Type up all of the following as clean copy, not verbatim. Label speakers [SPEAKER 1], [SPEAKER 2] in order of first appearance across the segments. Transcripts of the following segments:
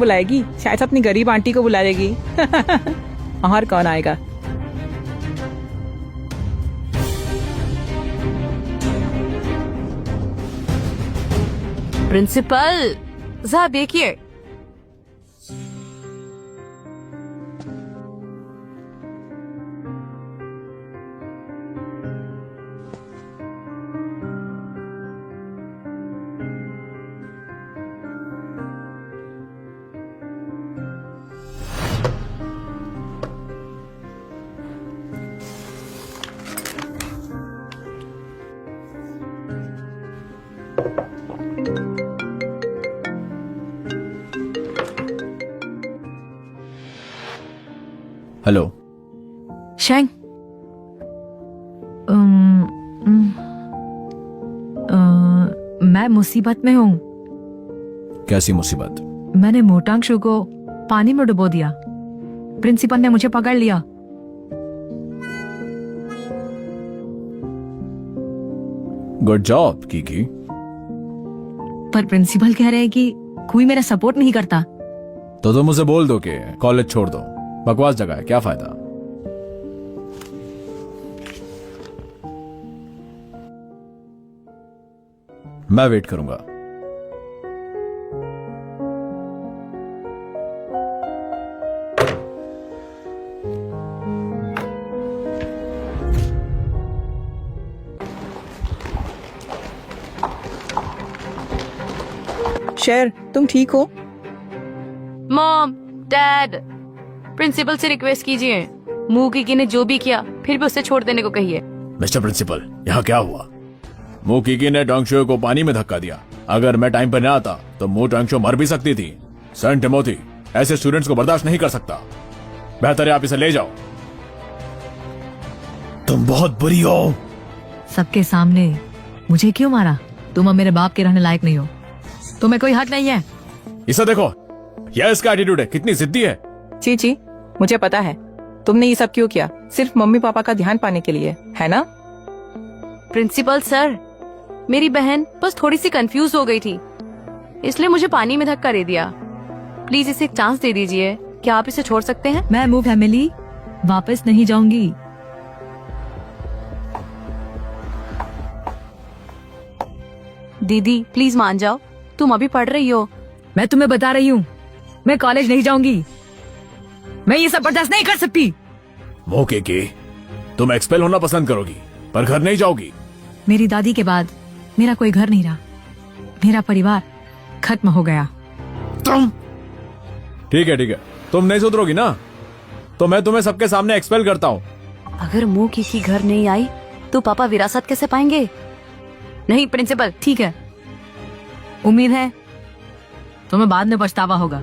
[SPEAKER 1] बुलाएगी, शायद अपनी गरीब आंटी को बुला लेगी। और कौन आएगा?
[SPEAKER 2] प्रिंसिपल जरा देखिए।
[SPEAKER 3] हेलो
[SPEAKER 2] शैंग, मैं मुसीबत में हूँ।
[SPEAKER 3] कैसी मुसीबत?
[SPEAKER 2] मैंने मोटांशु को पानी में डुबो दिया। प्रिंसिपल ने मुझे पकड़ लिया।
[SPEAKER 3] Good job Kiki.
[SPEAKER 2] पर प्रिंसिपल कह रहे हैं कि कोई मेरा सपोर्ट नहीं करता।
[SPEAKER 3] तो तुम मुझे बोल दो कि कॉलेज छोड़ दो, बकवास जगह है, क्या फायदा? मैं वेट करूंगा।
[SPEAKER 1] शेर, तुम ठीक हो?
[SPEAKER 2] मॉम, डैड, प्रिंसिपल से रिक्वेस्ट कीजिए। मूकी ने जो भी किया फिर भी उसे छोड़ देने को कहिए।
[SPEAKER 3] मिस्टर प्रिंसिपल, यहाँ क्या हुआ? मू कीकी ने टांगशो को पानी में धक्का दिया। अगर मैं टाइम पर न आता तो मू टांगशो मर भी सकती थी। सेंट टिमोथी ऐसे स्टूडेंट्स को बर्दाश्त नहीं कर सकता। बेहतर है आप इसे ले जाओ। तुम बहुत बुरी हो।
[SPEAKER 2] सबके सामने मुझे क्यों मारा? तुम अब मेरे बाप के रहने लायक नहीं हो। तुम्हें कोई हक नहीं है।
[SPEAKER 3] इसे देखो, यह इसका एटीट्यूड है। कितनी जिद्दी है।
[SPEAKER 1] चीची, मुझे पता है तुमने ये सब क्यों किया। सिर्फ मम्मी पापा का ध्यान पाने के लिए, है ना?
[SPEAKER 2] प्रिंसिपल सर, मेरी बहन बस थोड़ी सी कंफ्यूज हो गई थी, इसलिए मुझे पानी में धक्का दे दिया। प्लीज इसे एक चांस दे दीजिए। क्या आप इसे छोड़ सकते हैं? मैं मूव फैमिली वापस नहीं जाऊंगी। दीदी प्लीज मान जाओ, तुम अभी पढ़ रही हो। मैं तुम्हें बता रही हूँ, मैं कॉलेज नहीं जाऊंगी। मैं ये सब बर्दाश्त नहीं कर सकती।
[SPEAKER 3] मौके की तुम एक्सपेल होना पसंद करोगी पर घर नहीं जाओगी।
[SPEAKER 2] मेरी दादी के बाद मेरा कोई घर नहीं रहा। मेरा परिवार खत्म हो गया।
[SPEAKER 3] तुम ठीक है, तुम नहीं सुधरोगी ना तो मैं तुम्हें सबके सामने एक्सपेल करता हूँ।
[SPEAKER 2] अगर मुंह की घर नहीं आई तो पापा विरासत कैसे पाएंगे? नहीं प्रिंसिपल, ठीक है, उम्मीद है तुम्हें बाद में पछतावा होगा।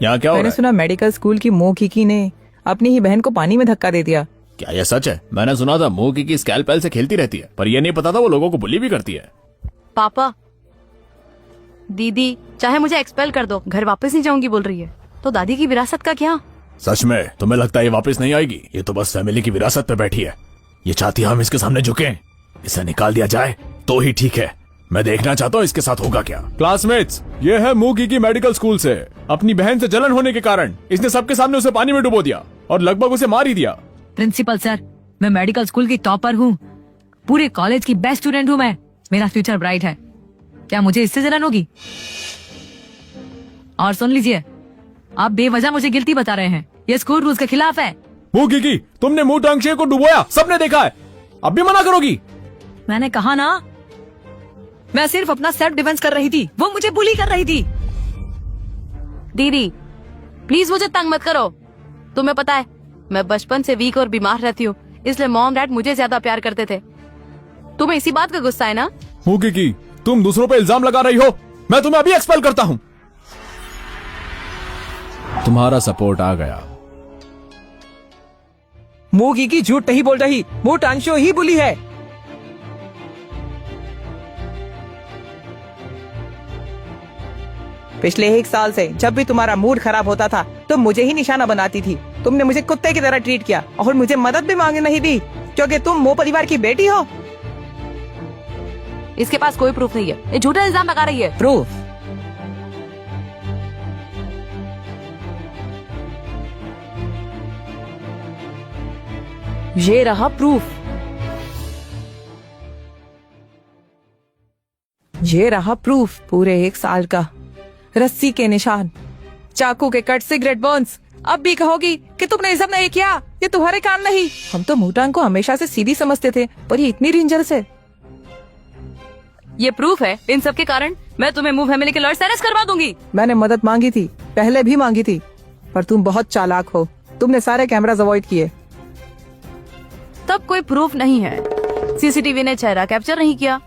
[SPEAKER 3] यहाँ क्या हो रहा
[SPEAKER 1] मैंने
[SPEAKER 3] है?
[SPEAKER 1] सुना मेडिकल स्कूल की मो कीकी ने अपनी ही बहन को पानी में धक्का दे दिया।
[SPEAKER 3] क्या यह सच है? मैंने सुना था मो की स्कैलपेल से खेलती रहती है, पर यह नहीं पता था वो लोगों को बुली भी करती है।
[SPEAKER 2] पापा, दीदी चाहे मुझे एक्सपेल कर दो, घर वापस नहीं जाऊंगी बोल रही है, तो दादी की विरासत का क्या?
[SPEAKER 3] सच में तुम्हें लगता है ये वापस नहीं आएगी? ये तो बस फैमिली की विरासत पे बैठी है। ये चाहती है हम इसके सामने झुकें। इसे निकाल दिया जाए तो ही ठीक है। मैं देखना चाहता हूँ इसके साथ होगा क्या। क्लासमेट्स, ये है मूकी की मेडिकल स्कूल से। अपनी बहन से जलन होने के कारण इसने सबके सामने उसे पानी में डुबो दिया और लगभग उसे मार ही दिया।
[SPEAKER 2] प्रिंसिपल सर, मैं मेडिकल स्कूल की टॉपर हूँ, पूरे कॉलेज की बेस्ट स्टूडेंट हूँ मैं। मेरा फ्यूचर ब्राइट है। क्या मुझे इससे जलन होगी? और सुन लीजिए, आप बेवजह मुझे गिल्टी बता रहे हैं। ये स्कूल रूल्स के खिलाफ है।
[SPEAKER 3] मूकी की तुमने मू टांगशे को डुबोया, सबने देखा है। अब भी मना करोगी?
[SPEAKER 2] मैंने कहा ना, मैं सिर्फ अपना सेल्फ डिफेंस कर रही थी, वो मुझे बुली कर रही थी। दीदी प्लीज मुझे तंग मत करो। तुम्हें पता है मैं बचपन से वीक और बीमार रहती हूँ, इसलिए मॉम डैड मुझे ज्यादा प्यार करते थे। तुम्हें इसी बात का गुस्सा है ना?
[SPEAKER 3] मूकी की तुम दूसरों पे इल्जाम लगा रही हो। मैं तुम्हें अभी एक्सपेल करता हूँ। तुम्हारा सपोर्ट आ गया।
[SPEAKER 1] मो कीकी झूठ नहीं बोल रही, मो टांगशो ही बुली है। पिछले 1 साल से जब भी तुम्हारा मूड खराब होता था तो मुझे ही निशाना बनाती थी। तुमने मुझे कुत्ते की तरह ट्रीट किया और मुझे मदद भी मांगने नहीं दी, क्योंकि तुम मो परिवार की बेटी हो।
[SPEAKER 2] इसके पास कोई प्रूफ नहीं है, ये झूठा इल्जाम लगा रही है।
[SPEAKER 1] प्रूफ?
[SPEAKER 2] ये रहा प्रूफ।
[SPEAKER 1] ये रहा प्रूफ, पूरे 1 साल का, रस्सी के निशान, चाकू के कट, सिगरेट बर्न्स। अब भी कहोगी कि तुमने ये सब नहीं किया, ये तुम्हारे काम नहीं। हम तो मोटांग को हमेशा से सीधी समझते थे, पर ये इतनी डेंजरस है।
[SPEAKER 2] ये प्रूफ है। इन सब के कारण मैं तुम्हें मूव फैमिली के लॉयर से अरेस्ट करवा दूंगी।
[SPEAKER 1] मैंने मदद मांगी थी, पहले भी मांगी थी, पर तुम बहुत चालाक हो। तुमने सारे कैमरास अवॉइड किए।
[SPEAKER 2] तब कोई प्रूफ नहीं है। सीसीटीवी ने चेहरा कैप्चर नहीं किया।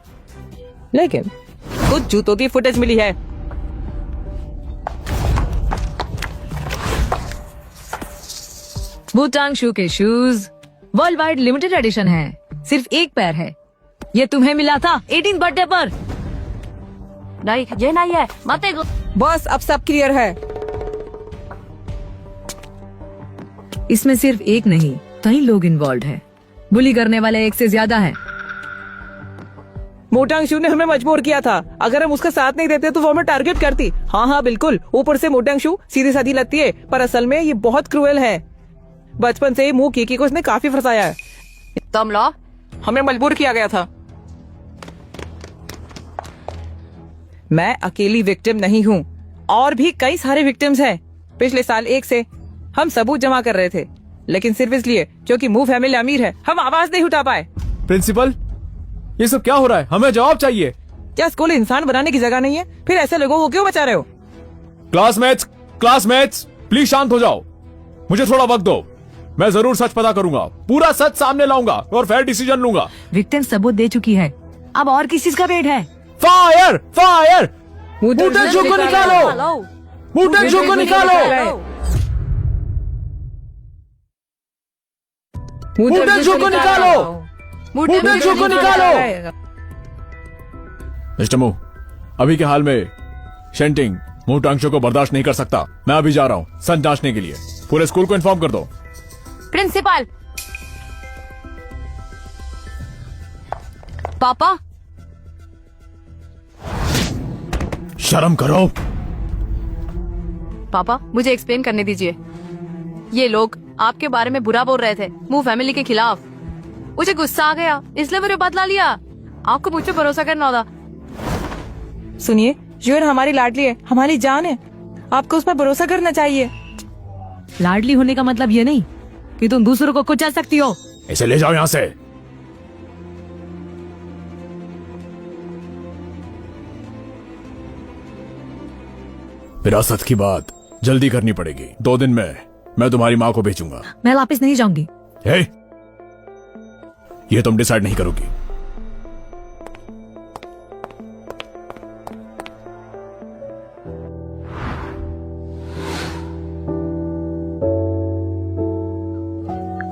[SPEAKER 1] लेकिन कुछ जूतों की फुटेज मिली है।
[SPEAKER 4] वुटांग शू के shoes world wide limited edition है। सिर्फ एक पैर है। ये तुम्हें मिला था 18th बर्थडे पर।
[SPEAKER 2] नहीं, ये नहीं है। मत देखो।
[SPEAKER 1] बस अब सब क्लियर है।
[SPEAKER 4] इसमें सिर्फ एक नहीं, कई लोग इन्वॉल्व हैं। बुली करने वाले एक से ज्यादा हैं।
[SPEAKER 1] मोटांग शू ने हमें मजबूर किया था। अगर हम उसका साथ नहीं देते तो वो हमें टारगेट करती। हाँ हाँ बिल्कुल। ऊपर से मोटांग शू सीधी साधी लगती है, पर असल में ये बहुत क्रूएल है। बचपन से ही मुंह की को इसने काफी फंसाया है।
[SPEAKER 2] तुम लो।
[SPEAKER 1] हमें मजबूर किया गया था। मैं अकेली विक्टिम नहीं हूँ, और भी कई सारे विक्टिम्स हैं। पिछले साल 1 से हम सबूत जमा कर रहे थे, लेकिन सिर्फ इसलिए क्योंकि मूव फैमिली अमीर है, हम आवाज नहीं उठा पाए।
[SPEAKER 3] प्रिंसिपल, ये सब क्या हो रहा है? हमें जवाब चाहिए।
[SPEAKER 1] क्या स्कूल इंसान बनाने की जगह नहीं है? फिर ऐसे लोगों को क्यों बचा रहे हो?
[SPEAKER 3] क्लासमेट्स, प्लीज शांत हो जाओ। मुझे थोड़ा वक्त दो। मैं जरूर सच पता करूंगा, पूरा सच सामने लाऊंगा और फेयर डिसीजन लूंगा।
[SPEAKER 4] विक्टिम सबूत दे चुकी है, अब और किस चीज का वेट है?
[SPEAKER 3] Fire fire! मोटांग शू को निकालो! मोटांग शू को निकालो! मोटांग शू को निकालो! मोटांग शू को निकालो! मिस्टर मू, अभी के हाल में शेंटिंग मोटांग शू को बर्दाश्त नहीं कर सकता। मैं अभी जा रहा हूँ सच जांचने के लिए। पूरे स्कूल को इन्फॉर्म कर दो।
[SPEAKER 2] प्रिंसिपल। पापा।
[SPEAKER 3] शर्म करो।
[SPEAKER 2] पापा, मुझे एक्सप्लेन करने दीजिए। ये लोग आपके बारे में बुरा बोल रहे थे, मूव फैमिली के खिलाफ। मुझे गुस्सा आ गया, इसलिए मैंने बदला लिया। आपको मुझ पे भरोसा करना होता।
[SPEAKER 1] सुनिए, जुएन हमारी लाडली है, हमारी जान है। आपको उस पर भरोसा करना चाहिए।
[SPEAKER 4] लाडली होने का मतलब ये नहीं कि तुम दूसरों को कुचल सकती हो।
[SPEAKER 3] इसे ले जाओ यहाँ से। विरासत की बात जल्दी करनी पड़ेगी। 2 दिन में मैं तुम्हारी माँ को भेजूंगा।
[SPEAKER 4] मैं वापस नहीं जाऊंगी।
[SPEAKER 3] हे, ये तुम डिसाइड नहीं करोगी।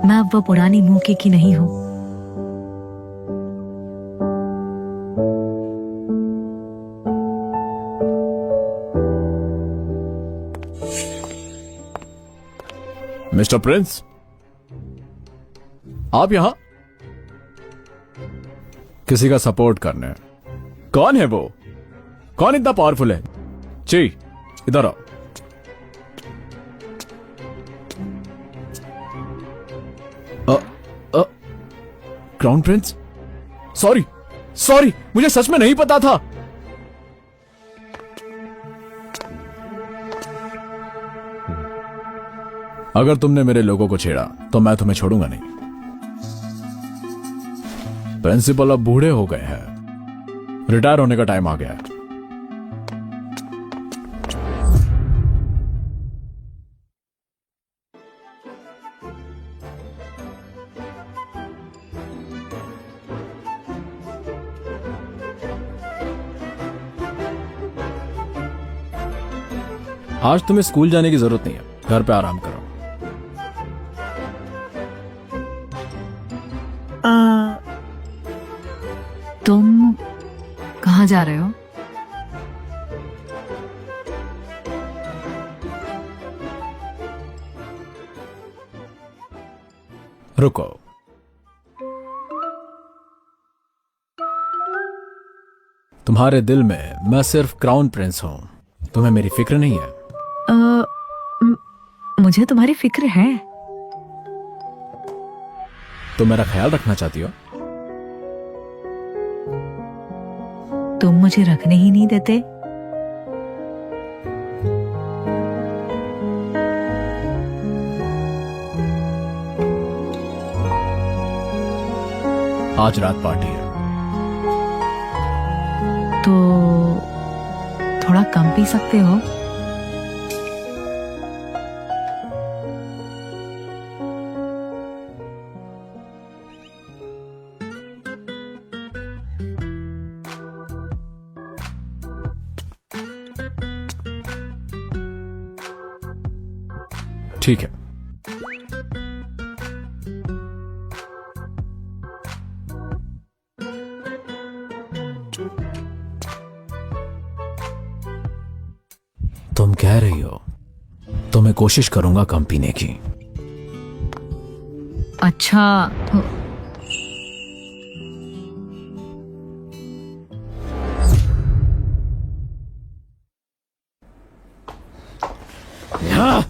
[SPEAKER 4] मैं अब वो पुरानी मुंह की नहीं हूँ।
[SPEAKER 3] मिस्टर प्रिंस, आप यहां किसी का सपोर्ट करने? कौन है वो? कौन इतना पावरफुल है? जी, इधर आओ। Crown Prince? सॉरी, मुझे सच में नहीं पता था। अगर तुमने मेरे लोगों को छेड़ा तो मैं तुम्हें छोड़ूंगा नहीं। प्रिंसिपल अब बूढ़े हो गए हैं, रिटायर होने का टाइम आ गया है। आज तुम्हें स्कूल जाने की जरूरत नहीं है, घर पे आराम करो।
[SPEAKER 4] तुम कहाँ जा रहे हो?
[SPEAKER 3] रुको, तुम्हारे दिल में मैं सिर्फ क्राउन प्रिंस हूं, तुम्हें मेरी फिक्र नहीं है।
[SPEAKER 4] मुझे तुम्हारी फिक्र है।
[SPEAKER 3] तुम मेरा ख्याल रखना चाहती हो?
[SPEAKER 4] तुम मुझे रखने ही नहीं देते।
[SPEAKER 3] आज रात पार्टी है।
[SPEAKER 4] तो थोड़ा कम पी सकते हो।
[SPEAKER 3] ठीक है। तुम कह रही हो तो मैं कोशिश करूंगा कम पीने की।
[SPEAKER 4] अच्छा तो
[SPEAKER 3] हाँ?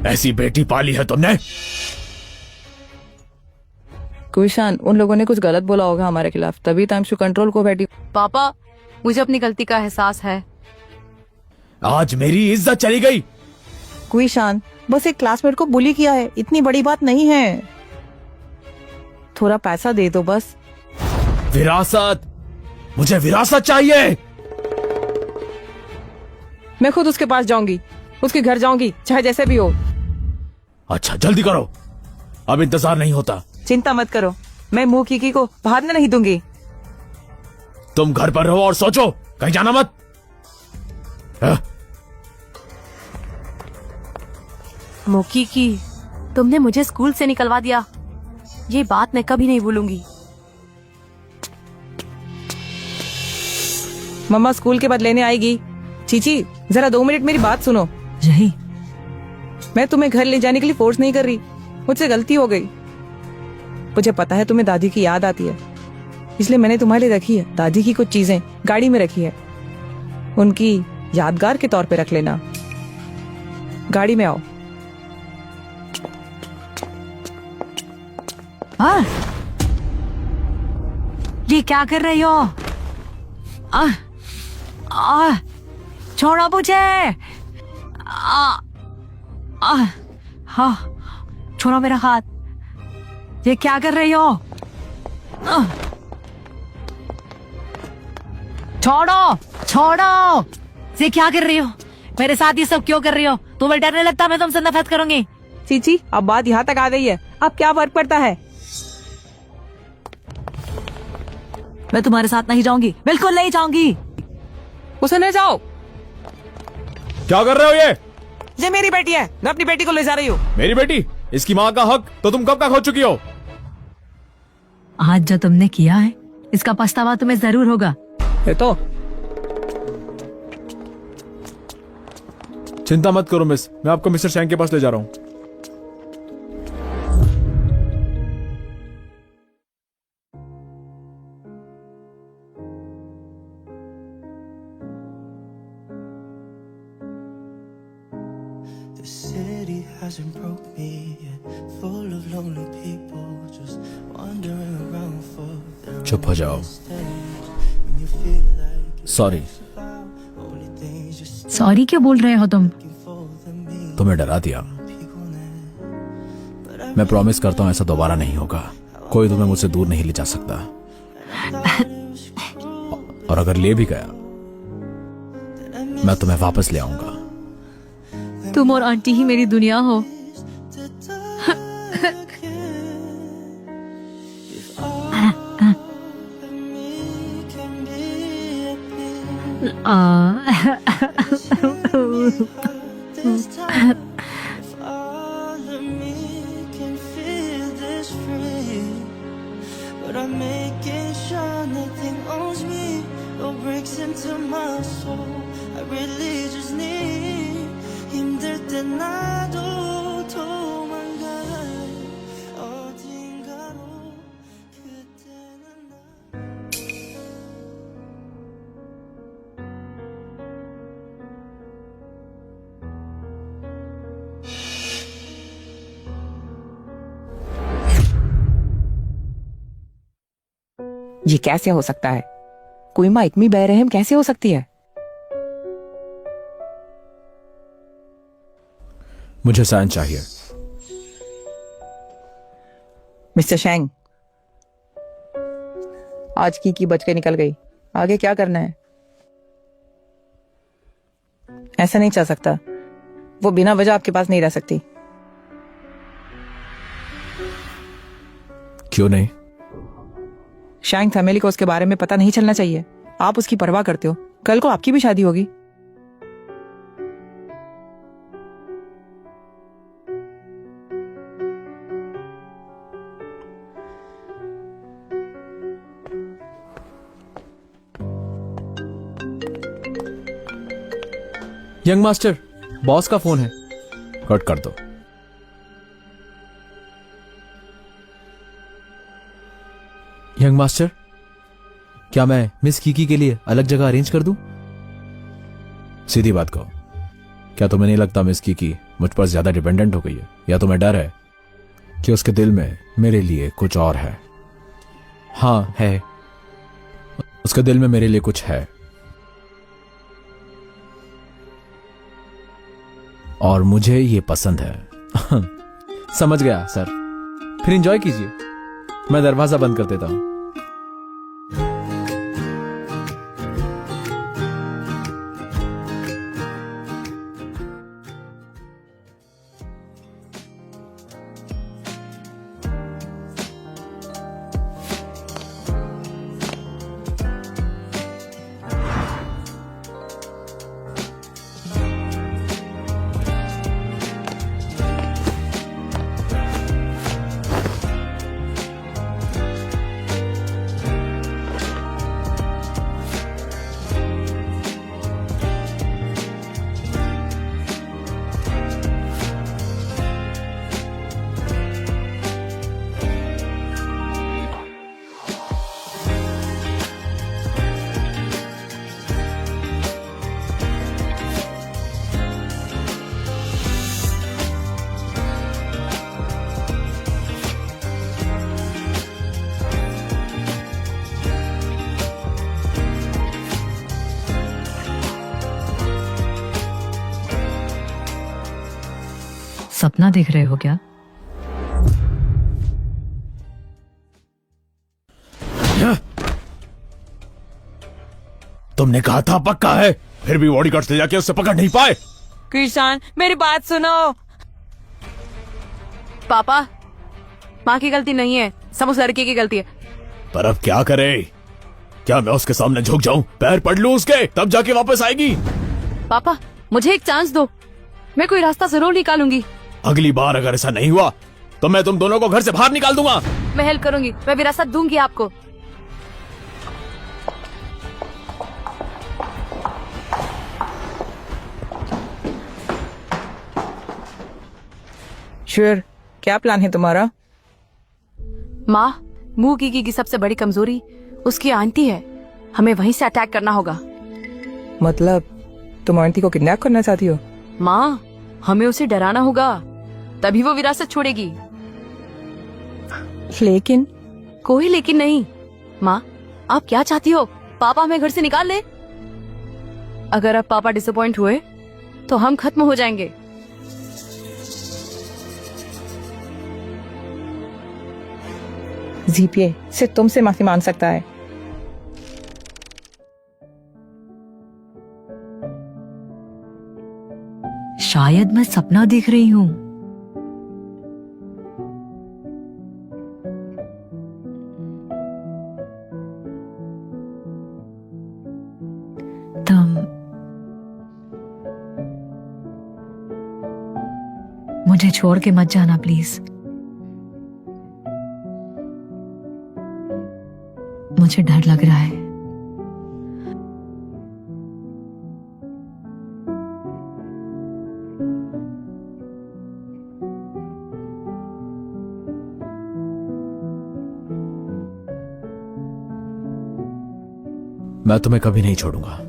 [SPEAKER 3] ऐसी बेटी पाली है तुमने?
[SPEAKER 1] कुशान, उन लोगों ने कुछ गलत बोला होगा हमारे खिलाफ, तभी ताइम्स टू कंट्रोल को बैठी।
[SPEAKER 2] पापा, मुझे अपनी गलती का एहसास है।
[SPEAKER 3] आज मेरी इज्जत चली गई।
[SPEAKER 1] कुशान, बस एक क्लासमेट को बुली किया है, इतनी बड़ी बात नहीं है। थोड़ा पैसा दे दो बस।
[SPEAKER 3] विरासत, मुझे विरासत चाहिए।
[SPEAKER 1] मैं खुद उसके पास जाऊंगी, उसके घर जाऊंगी, चाहे जैसे भी हो।
[SPEAKER 3] अच्छा जल्दी करो, अब इंतजार नहीं होता।
[SPEAKER 1] चिंता मत करो, मैं मुंह की को भागने नहीं दूंगी।
[SPEAKER 3] तुम घर पर रहो और सोचो, कहीं जाना मत।
[SPEAKER 2] मोकी की, तुमने मुझे स्कूल से निकलवा दिया, ये बात मैं कभी नहीं भूलूंगी।
[SPEAKER 1] मम्मा स्कूल के बाद लेने आएगी। चीची, जरा 2 मिनट मेरी बात सुनो।
[SPEAKER 4] यही
[SPEAKER 1] मैं तुम्हें घर ले जाने के लिए फोर्स नहीं कर रही, मुझसे गलती हो गई। मुझे पता है तुम्हें दादी की याद आती है, इसलिए मैंने तुम्हारे लिए रखी है। दादी की कुछ चीजें गाड़ी में रखी है, उनकी यादगार के तौर पे रख लेना। गाड़ी में आओ।
[SPEAKER 4] हाँ? ये क्या कर रही हो? छोड़ो मुझे। हाँ, छोड़ो मेरा हाथ। ये क्या कर रही हो? छोड़ो, छोड़ो। ये क्या कर रही हो? मेरे साथ ये सब क्यों कर रही हो? तुम्हें डर नहीं लगता मैं तुमसे नफरत करूंगी?
[SPEAKER 1] चीची, अब बात यहाँ तक आ गई है, अब क्या फर्क पड़ता है?
[SPEAKER 4] मैं तुम्हारे साथ नहीं जाऊंगी, बिल्कुल नहीं जाऊंगी।
[SPEAKER 1] उसे ले जाओ।
[SPEAKER 3] क्या कर रहे हो
[SPEAKER 1] ये मेरी बेटी है, मैं अपनी बेटी को ले जा रही हूँ।
[SPEAKER 3] मेरी बेटी? इसकी माँ का हक तो तुम कब का खो चुकी हो।
[SPEAKER 4] आज जो तुमने किया है, इसका पछतावा तुम्हें जरूर होगा।
[SPEAKER 1] ये तो
[SPEAKER 3] चिंता मत करो मिस, मैं आपको मिस्टर शैंग के पास ले जा रहा हूँ।
[SPEAKER 5] The city hasn't broke me yet, full of lonely people just wandering around for their
[SPEAKER 3] चुप हो जाओ।
[SPEAKER 5] when you feel like
[SPEAKER 3] sorry.
[SPEAKER 5] only things just
[SPEAKER 4] sorry क्यों बोल रहे हो तुम?
[SPEAKER 5] looking for the me
[SPEAKER 3] तुम्हें डरा दिया। मैं प्रॉमिस करता हूँ ऐसा दोबारा नहीं होगा। कोई तुम्हें मुझसे दूर नहीं ले जा सकता, और अगर ले भी गया मैं तुम्हें वापस ले आऊंगा।
[SPEAKER 4] तुम और आंटी ही मेरी दुनिया हो।
[SPEAKER 5] this time. If all of me can feel this free, but I'm making sure nothing owns me or breaks into my soul. I really just need 힘들때나도 도망갈 어딘가로 그때는 나
[SPEAKER 1] ये कैसे हो सकता है? कोई माँ इतनी बेरहम कैसे हो सकती है?
[SPEAKER 3] मुझे सैन चाहिए।
[SPEAKER 1] मिस्टर शैंग, आज की बच के निकल गई, आगे क्या करना है? ऐसा नहीं चल सकता, वो बिना वजह आपके पास नहीं रह सकती।
[SPEAKER 3] क्यों नहीं?
[SPEAKER 1] शैंग फैमिली को उसके बारे में पता नहीं चलना चाहिए। आप उसकी परवाह करते हो, कल को आपकी भी शादी होगी।
[SPEAKER 3] यंग मास्टर, बॉस का फोन है। कट कर दो। यंग मास्टर, क्या मैं मिस कीकी के लिए अलग जगह अरेंज कर दूं? सीधी बात कहो, क्या तुम्हें नहीं लगता मिस कीकी मुझ पर ज्यादा डिपेंडेंट हो गई है, या तुम्हें डर है कि उसके दिल में मेरे लिए कुछ और है? हाँ है, उसके दिल में मेरे लिए कुछ है, और मुझे ये पसंद है। समझ गया सर, फिर एंजॉय कीजिए, मैं दरवाजा बंद कर देता हूं।
[SPEAKER 4] सपना देख रहे हो क्या?
[SPEAKER 3] तुमने कहा था पक्का है, फिर भी बॉडीगार्ड से जाके उससे पकड़ नहीं पाए।
[SPEAKER 1] कृष्ण, मेरी बात सुनो।
[SPEAKER 2] पापा, माँ की गलती नहीं है, सब उस लड़के की गलती है।
[SPEAKER 3] पर अब क्या करे? क्या मैं उसके सामने झुक जाऊं, पैर पड़ लूं उसके, तब जाके वापस आएगी?
[SPEAKER 2] पापा, मुझे एक चांस दो, मैं कोई रास्ता जरूर निकालूंगी।
[SPEAKER 3] अगली बार अगर ऐसा नहीं हुआ तो मैं तुम दोनों को घर से बाहर निकाल दूंगा।
[SPEAKER 2] मैं हेल्प करूंगी, मैं विरासत दूंगी आपको।
[SPEAKER 1] श्योर, क्या प्लान है तुम्हारा?
[SPEAKER 2] माँ, मुंह की सबसे बड़ी कमजोरी उसकी आंटी है, हमें वहीं से अटैक करना होगा।
[SPEAKER 1] मतलब तुम आंटी को किडनैप करना चाहती हो?
[SPEAKER 2] माँ, हमें उसे डराना होगा, तभी वो विरासत छोड़ेगी।
[SPEAKER 1] लेकिन
[SPEAKER 2] कोई लेकिन नहीं। माँ, आप क्या चाहती हो? पापा हमें घर से निकाल ले? अगर अब पापा डिसअपॉइंट हुए तो हम खत्म हो जाएंगे।
[SPEAKER 1] जीपीए सिर्फ तुमसे माफी मांग सकता है।
[SPEAKER 4] शायद मैं सपना देख रही हूँ। तुम मुझे छोड़ के मत जाना प्लीज। मुझे डर लग रहा है।
[SPEAKER 3] मैं तुम्हें कभी नहीं छोड़ूंगा।